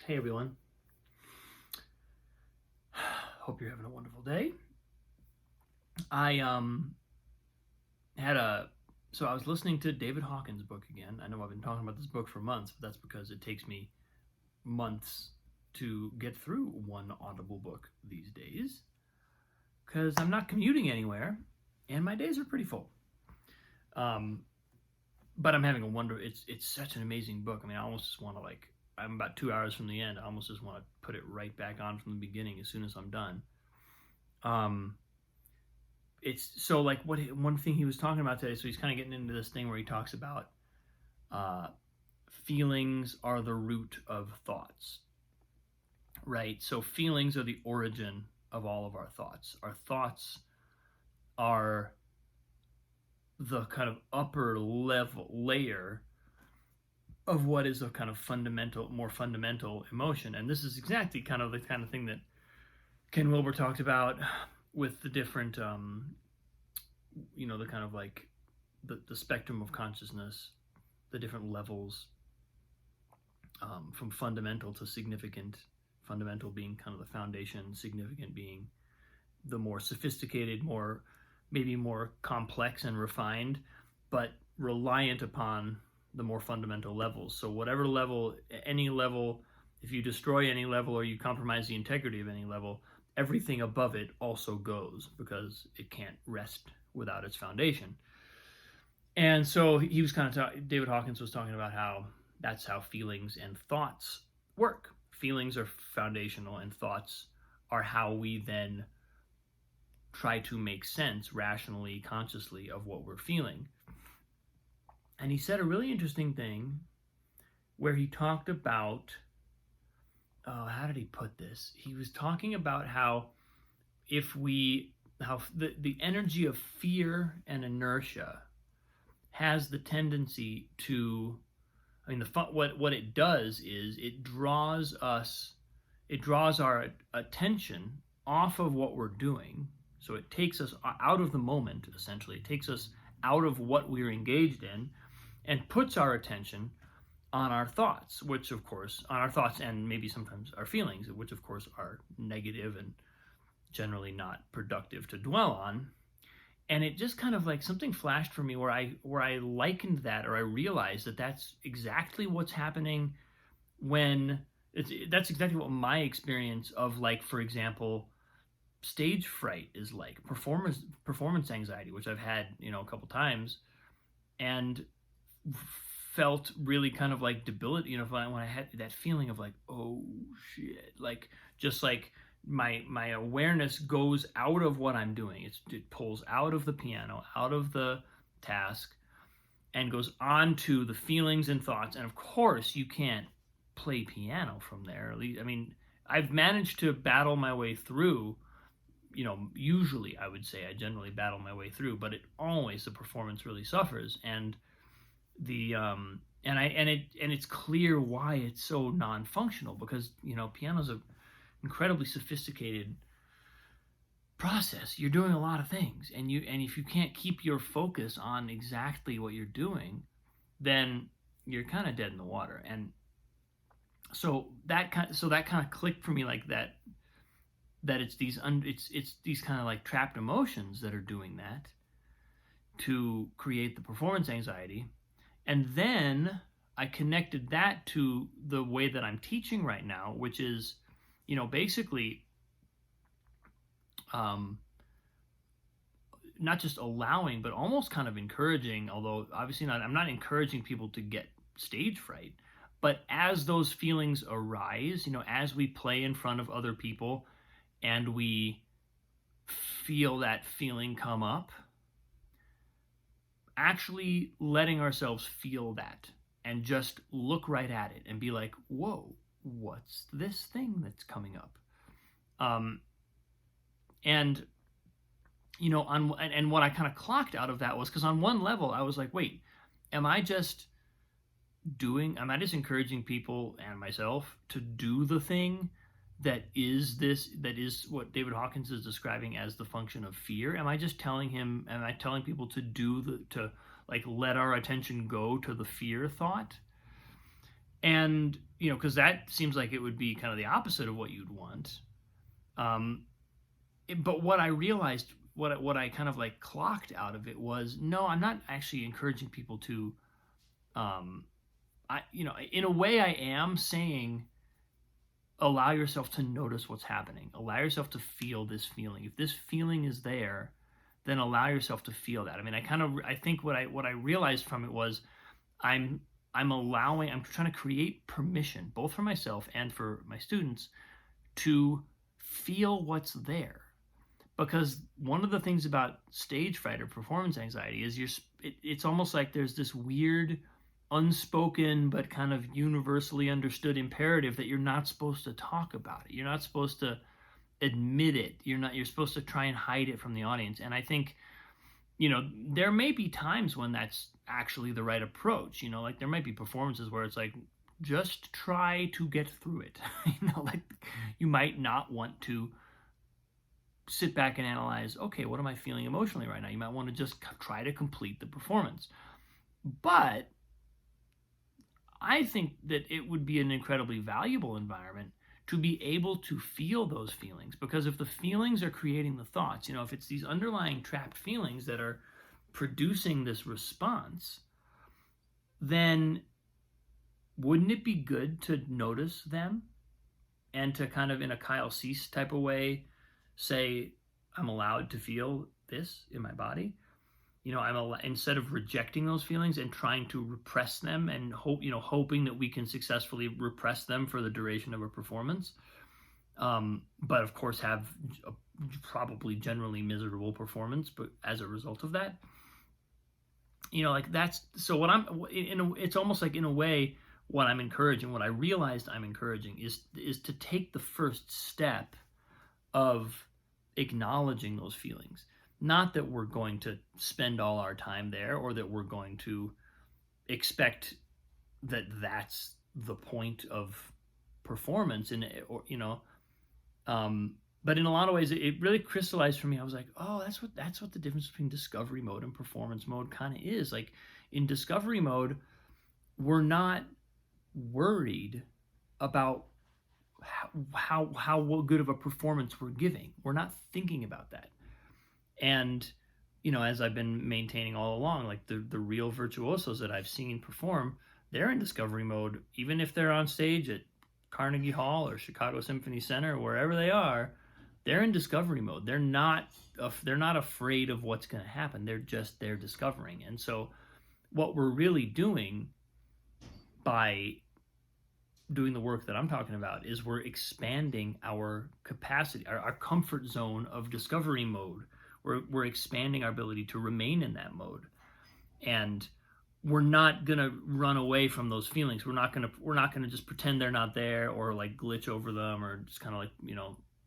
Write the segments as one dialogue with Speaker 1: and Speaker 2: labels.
Speaker 1: Hey everyone. Hope you're having a wonderful day. I I was listening to David Hawkins' book again. I know I've been talking about this book for months, but that's because it takes me months to get through one Audible book these days because I'm not commuting anywhere and my days are pretty full. But I'm having a wonder. It's such an amazing book. I mean, I almost just want to I'm about 2 hours from the end. I almost just want to put it right back on from the beginning as soon as I'm done. It's so one thing he was talking about today. So he's kind of getting into this thing where he talks about feelings are the root of thoughts, right? So feelings are the origin of all of our thoughts. Our thoughts are the kind of upper level layer of what is a kind of more fundamental emotion. And this is exactly kind of the kind of thing that Ken Wilber talked about with the different, the kind of the spectrum of consciousness, the different levels, from fundamental to significant, fundamental being kind of the foundation, significant being the more sophisticated, maybe more complex and refined, but reliant upon the more fundamental levels. So whatever level, any level, if you destroy any level or you compromise the integrity of any level, everything above it also goes because it can't rest without its foundation. And so he was David Hawkins was talking about how that's how feelings and thoughts work. Feelings are foundational and thoughts are how we then try to make sense rationally, consciously of what we're feeling. And he said a really interesting thing where he talked about, how did he put this? He was talking about how the energy of fear and inertia has the tendency to, what it does is it draws our attention off of what we're doing. So it takes us out of the moment, essentially. It takes us out of what we're engaged in and puts our attention on our thoughts, and maybe sometimes our feelings, which of course are negative and generally not productive to dwell on. And it just kind of something flashed for me where I likened that, or I realized that that's exactly what's happening that's exactly what my experience of, for example, stage fright is like, performance anxiety, which I've had, a couple times, and felt really kind of debility, when I had that feeling of oh shit, my awareness goes out of what I'm doing. It pulls out of the piano, out of the task, and goes on to the feelings and thoughts. And of course, you can't play piano from there. I've managed to battle my way through. Usually I would say I generally battle my way through, but the performance really suffers. And it's clear why it's so non-functional, because piano's a incredibly sophisticated process. You're doing a lot of things, and if you can't keep your focus on exactly what you're doing, then you're kind of dead in the water. And so that kind of clicked for me, that it's these kind of trapped emotions that are doing that to create the performance anxiety. And then I connected that to the way that I'm teaching right now, which is, basically, not just allowing, but almost kind of encouraging, although obviously I'm not encouraging people to get stage fright, but as those feelings arise, as we play in front of other people and we feel that feeling come up, actually letting ourselves feel that and just look right at it and be like, whoa, what's this thing that's coming up? And what I kind of clocked out of that was, because on one level I was like, wait, am I just encouraging people and myself to do the thing that is what David Hawkins is describing as the function of fear? Am I telling people to let our attention go to the fear thought? And because that seems like it would be kind of the opposite of what you'd want. But what I realized, what I kind of like clocked out of it was, no, I'm not actually encouraging people to, in a way I am saying, allow yourself to notice what's happening. Allow yourself to feel this feeling. If this feeling is there, then allow yourself to feel that. I mean, I think what I realized from it was, I'm trying to create permission, both for myself and for my students, to feel what's there. Because one of the things about stage fright or performance anxiety is it's almost like there's this weird, unspoken but kind of universally understood imperative that you're not supposed to talk about it. You're not supposed to admit it. You're supposed to try and hide it from the audience. And I think, there may be times when that's actually the right approach. Like there might be performances where it's like, just try to get through it. Like you might not want to sit back and analyze, okay, what am I feeling emotionally right now? You might want to just try to complete the performance. But I think that it would be an incredibly valuable environment to be able to feel those feelings, because if the feelings are creating the thoughts, if it's these underlying trapped feelings that are producing this response, then wouldn't it be good to notice them and to kind of, in a Kyle Cease type of way, say, I'm allowed to feel this in my body? Instead of rejecting those feelings and trying to repress them and hoping that we can successfully repress them for the duration of a performance, but of course have a probably generally miserable performance, but as a result of that, like that's, so what it's almost like, in a way, what I'm encouraging, what I realized I'm encouraging is to take the first step of acknowledging those feelings. Not that we're going to spend all our time there, or that we're going to expect that that's the point of performance, but in a lot of ways, it really crystallized for me. I was like, oh, that's what the difference between discovery mode and performance mode kind of is. Like in discovery mode, we're not worried about how good of a performance we're giving. We're not thinking about that. And as I've been maintaining all along, like the real virtuosos that I've seen perform, they're in discovery mode, even if they're on stage at Carnegie Hall or Chicago Symphony Center, wherever they are. They're in discovery mode. They're not afraid of what's going to happen. They're discovering. And so what we're really doing by doing the work that I'm talking about is we're expanding our capacity, our comfort zone of discovery mode. We're expanding our ability to remain in that mode, and we're not gonna run away from those feelings. We're not gonna just pretend they're not there, or like glitch over them, or just kind of like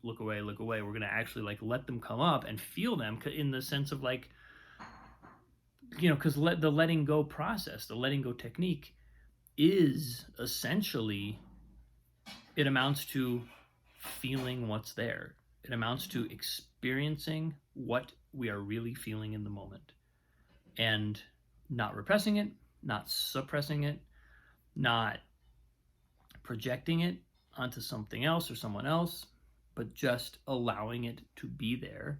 Speaker 1: look away. We're gonna actually like let them come up and feel them, in the sense of like, because the letting go process, the letting go technique, is essentially, it amounts to feeling what's there. It amounts to experiencing what we are really feeling in the moment, and not repressing it, not suppressing it, not projecting it onto something else or someone else, but just allowing it to be there,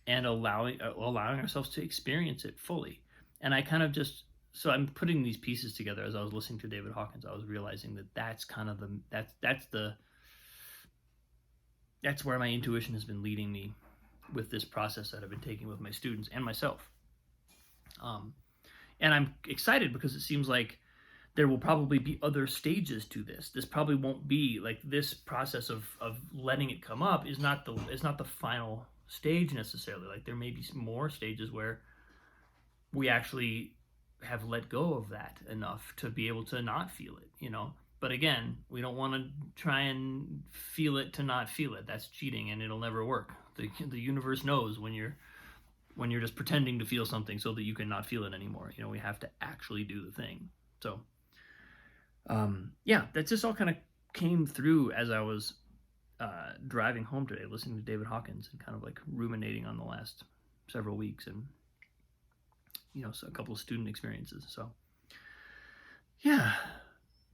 Speaker 1: and allowing ourselves to experience it fully. And I kind of just, so I'm putting these pieces together as I was listening to David Hawkins. I was realizing that that's kind of that's where my intuition has been leading me with this process that I've been taking with my students and myself. And I'm excited because it seems like there will probably be other stages to this. This probably won't be like, this process of letting it come up is not the final stage necessarily. Like there may be more stages where we actually have let go of that enough to be able to not feel it, But again, we don't want to try and feel it to not feel it. That's cheating, and it'll never work. The universe knows when you're just pretending to feel something so that you can not feel it anymore. We have to actually do the thing. So, that just all kind of came through as I was driving home today, listening to David Hawkins and kind of like ruminating on the last several weeks, and so a couple of student experiences. So, yeah.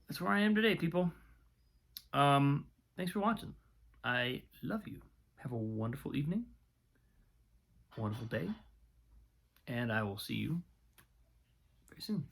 Speaker 1: that's where I am today, people. Thanks for watching. I love you. Have a wonderful evening, wonderful day, and I will see you very soon.